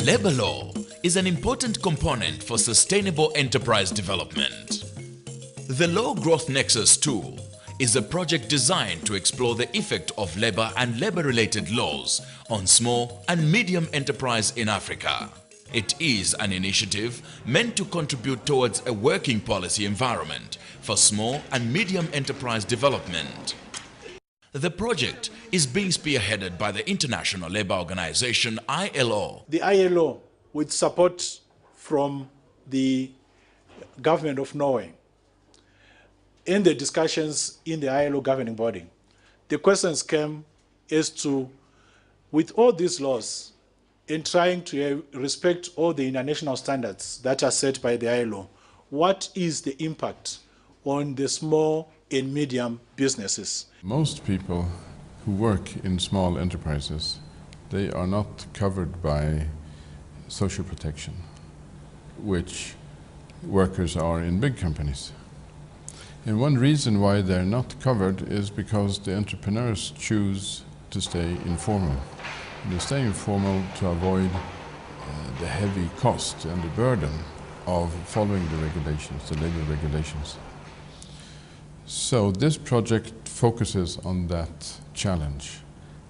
Labor law is an important component for sustainable enterprise development. The Law Growth Nexus tool is a project designed to explore the effect of labor and labor-related laws on small and medium enterprise in Africa. It is an initiative meant to contribute towards a working policy environment for small and medium enterprise development. The project is being spearheaded by the International Labour Organization, ILO. The ILO, with support from the government of Norway, in the discussions in the ILO governing body, the questions came as to, with all these laws, in trying to respect all the international standards that are set by the ILO, what is the impact on the small and medium businesses? Most people who work in small enterprises, they are not covered by social protection, which workers are in big companies. And one reason why they're not covered is because the entrepreneurs choose to stay informal. They stay informal to avoid the heavy cost and the burden of following the regulations, the labor regulations. So this project focuses on that challenge,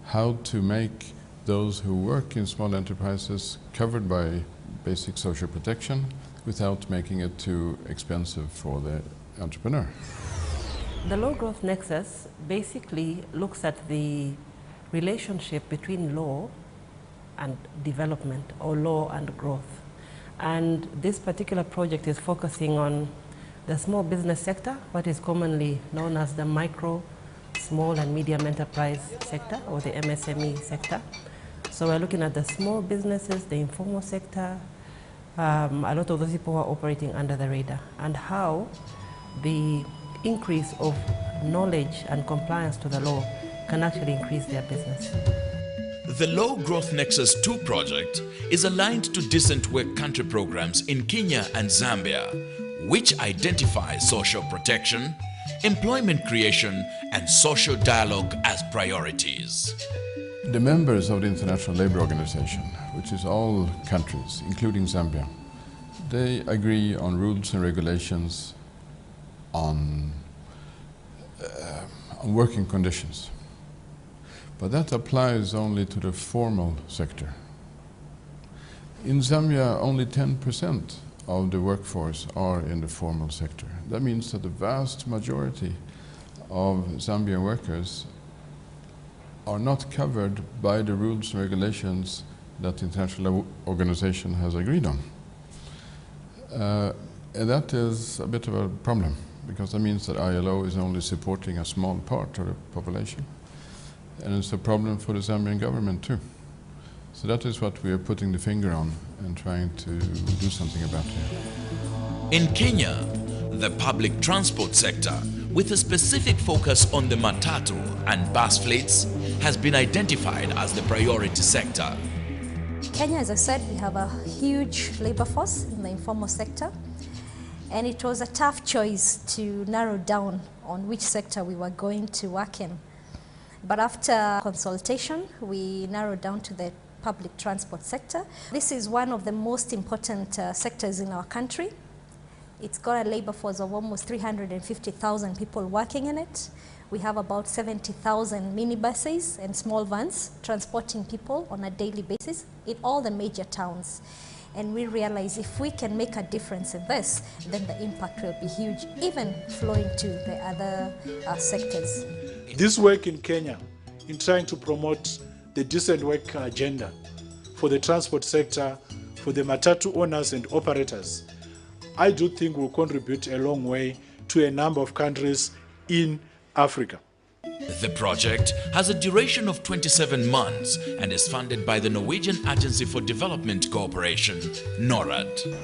how to make those who work in small enterprises covered by basic social protection without making it too expensive for the entrepreneur. The Law Growth Nexus basically looks at the relationship between law and development, or law and growth. And this particular project is focusing on the small business sector, what is commonly known as the micro, small and medium enterprise sector, or the MSME sector. So we're looking at the small businesses, the informal sector, a lot of those people who are operating under the radar, and how the increase of knowledge and compliance to the law can actually increase their business. The Law Growth Nexus 2 project is aligned to decent work country programs in Kenya and Zambia, which identify social protection, employment creation, and social dialogue as priorities. The members of the International Labour Organization, which is all countries, including Zambia, they agree on rules and regulations on working conditions. But that applies only to the formal sector. In Zambia, only 10% of the workforce are in the formal sector. That means that the vast majority of Zambian workers are not covered by the rules and regulations that the International Organization has agreed on. And that is a bit of a problem, because that means that ILO is only supporting a small part of the population. And it's a problem for the Zambian government too. So that is what we are putting the finger on and trying to do something about here. In Kenya, the public transport sector, with a specific focus on the matatu and bus fleets, has been identified as the priority sector. Kenya, as I said, we have a huge labor force in the informal sector, and it was a tough choice to narrow down on which sector we were going to work in. But after consultation, we narrowed down to the public transport sector. This is one of the most important sectors in our country. It's got a labor force of almost 350,000 people working in it. We have about 70,000 minibuses and small vans transporting people on a daily basis in all the major towns. And we realize if we can make a difference in this, then the impact will be huge, even flowing to the other sectors. This work in Kenya, in trying to promote the decent work agenda for the transport sector, for the matatu owners and operators, I do think will contribute a long way to a number of countries in Africa. The project has a duration of 27 months and is funded by the Norwegian Agency for Development Cooperation, NORAD.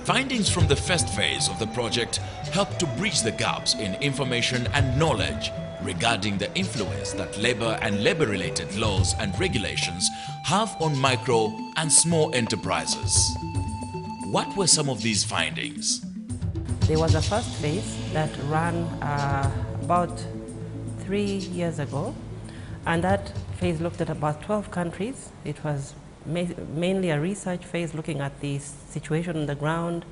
Findings from the first phase of the project help to bridge the gaps in information and knowledge regarding the influence that labor and labor-related laws and regulations have on micro and small enterprises. What were some of these findings? There was a first phase that ran about 3 years ago, and that phase looked at about 12 countries. It was mainly a research phase looking at the situation on the ground,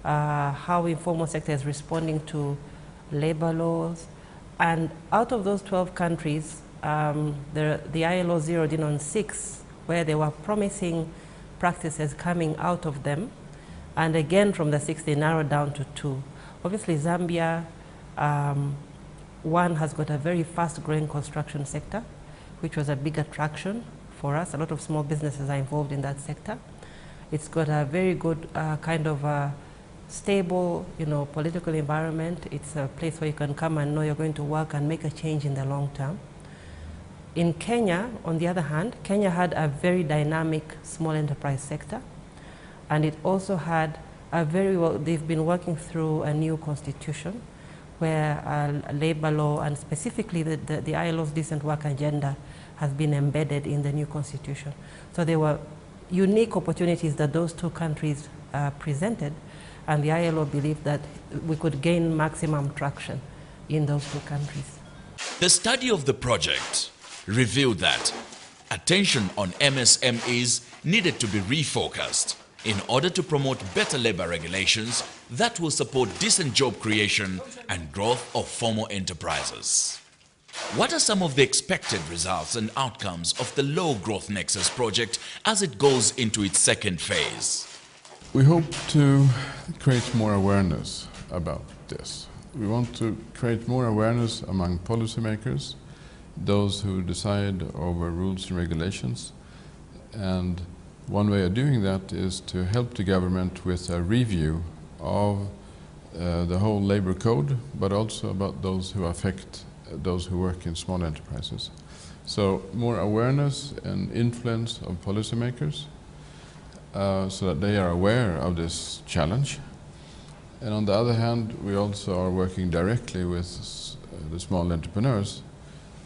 how informal sector is responding to labor laws. And out of those 12 countries, the ILO zeroed in on 6 where there were promising practices coming out of them. And again, from the 6, they narrowed down to 2. Obviously, Zambia, one, has got a very fast-growing construction sector, which was a big attraction for us. A lot of small businesses are involved in that sector. It's got a very good kind of stable, political environment. It's a place where you can come and know you're going to work and make a change in the long term. In Kenya, on the other hand, Kenya had a very dynamic small enterprise sector, and it also had a they've been working through a new constitution where labor law and specifically the ILO's decent work agenda has been embedded in the new constitution. So there were unique opportunities that those 2 countries presented, and the ILO believed that we could gain maximum traction in those 2 countries. The study of the project revealed that attention on MSMEs needed to be refocused in order to promote better labor regulations that will support decent job creation and growth of formal enterprises. What are some of the expected results and outcomes of the Low Growth Nexus project as it goes into its 2nd phase? We hope to create more awareness about this. We want to create more awareness among policymakers, those who decide over rules and regulations, and one way of doing that is to help the government with a review of the whole labor code, but also about those who affect those who work in small enterprises. So more awareness and influence of policymakers so that they are aware of this challenge. And on the other hand, we also are working directly with the small entrepreneurs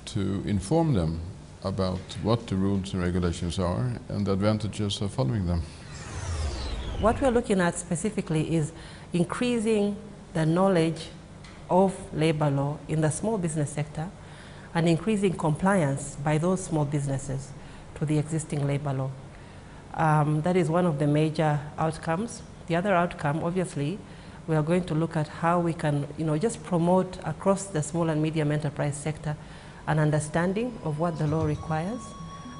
to inform them about what the rules and regulations are and the advantages of following them. What we're looking at specifically is increasing the knowledge of labor law in the small business sector and increasing compliance by those small businesses to the existing labor law. That is one of the major outcomes. The other outcome, obviously, we are going to look at how we can, just promote across the small and medium enterprise sector an understanding of what the law requires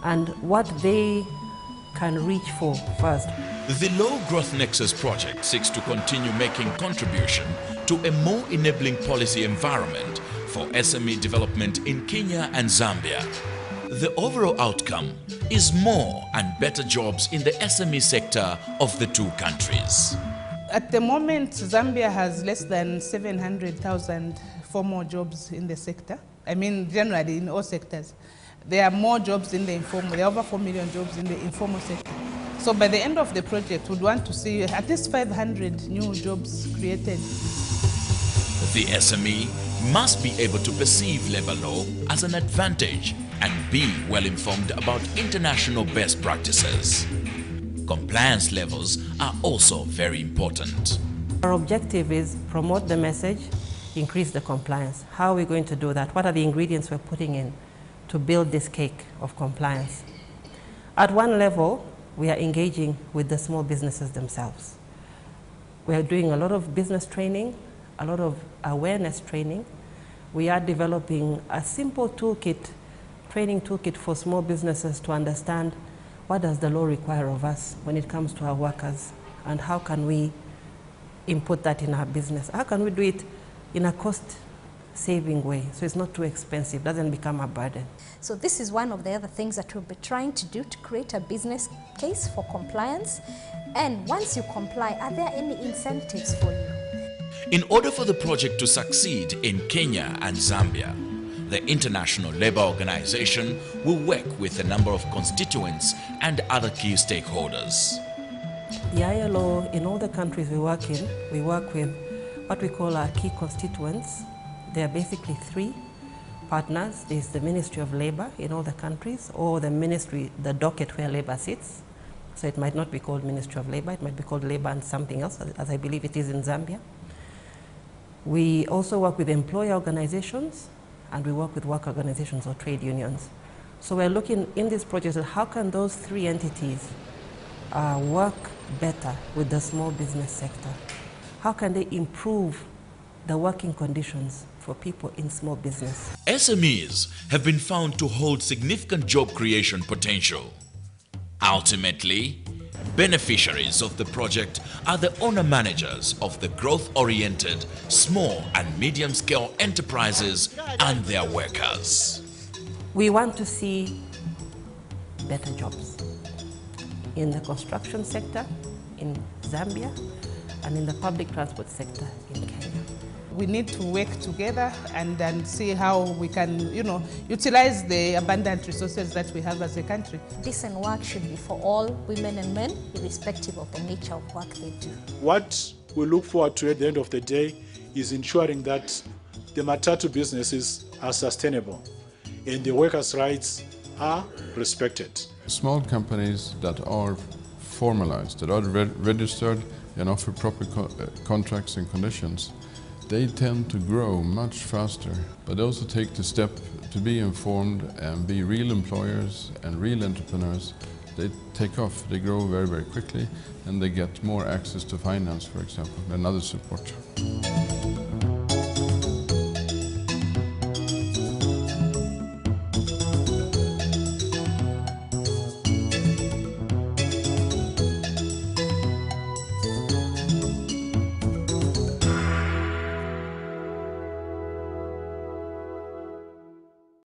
and what they can reach for first. The Low Growth Nexus project seeks to continue making contribution to a more enabling policy environment for SME development in Kenya and Zambia. The overall outcome is more and better jobs in the SME sector of the 2 countries. At the moment, Zambia has less than 700,000 formal jobs in the sector. I mean, generally in all sectors. There are more jobs in the informal, there are over 4 million jobs in the informal sector. So by the end of the project, we'd want to see at least 500 new jobs created. The SME must be able to perceive labor law as an advantage and be well informed about international best practices. Compliance levels are also very important. Our objective is promote the message, increase the compliance. How are we going to do that? What are the ingredients we're putting in to build this cake of compliance? At one level, we are engaging with the small businesses themselves. We are doing a lot of business training, a lot of awareness training. We are developing a simple toolkit, training toolkit for small businesses to understand what does the law require of us when it comes to our workers, and how can we input that in our business? How can we do it in a cost-saving way, so it's not too expensive, doesn't become a burden. So this is one of the other things that we'll be trying to do to create a business case for compliance. And once you comply, are there any incentives for you? In order for the project to succeed in Kenya and Zambia, the International Labour Organization will work with a number of constituents and other key stakeholders. The ILO, in all the countries we work in, we work with what we call our key constituents. There are basically 3 partners. There's the Ministry of Labour in all the countries, or the ministry, the docket where labour sits. So it might not be called Ministry of Labour, it might be called Labour and something else, as I believe it is in Zambia. We also work with employer organizations, and we work with work organizations or trade unions. So we're looking in this project at how can those three entities work better with the small business sector? How can they improve the working conditions for people in small business? SMEs have been found to hold significant job creation potential. Ultimately, beneficiaries of the project are the owner-managers of the growth-oriented small and medium-scale enterprises and their workers. We want to see better jobs in the construction sector in Zambia and in the public transport sector in Kenya. We need to work together and see how we can, utilize the abundant resources that we have as a country. Decent work should be for all women and men, irrespective of the nature of work they do. What we look forward to at the end of the day is ensuring that the Matatu businesses are sustainable and the workers' rights are respected. Small companies that are formalized, that are registered and offer proper contracts and conditions, they tend to grow much faster, but also take the step to be informed and be real employers and real entrepreneurs. They take off, they grow very, very quickly, and they get more access to finance, for example, and other support.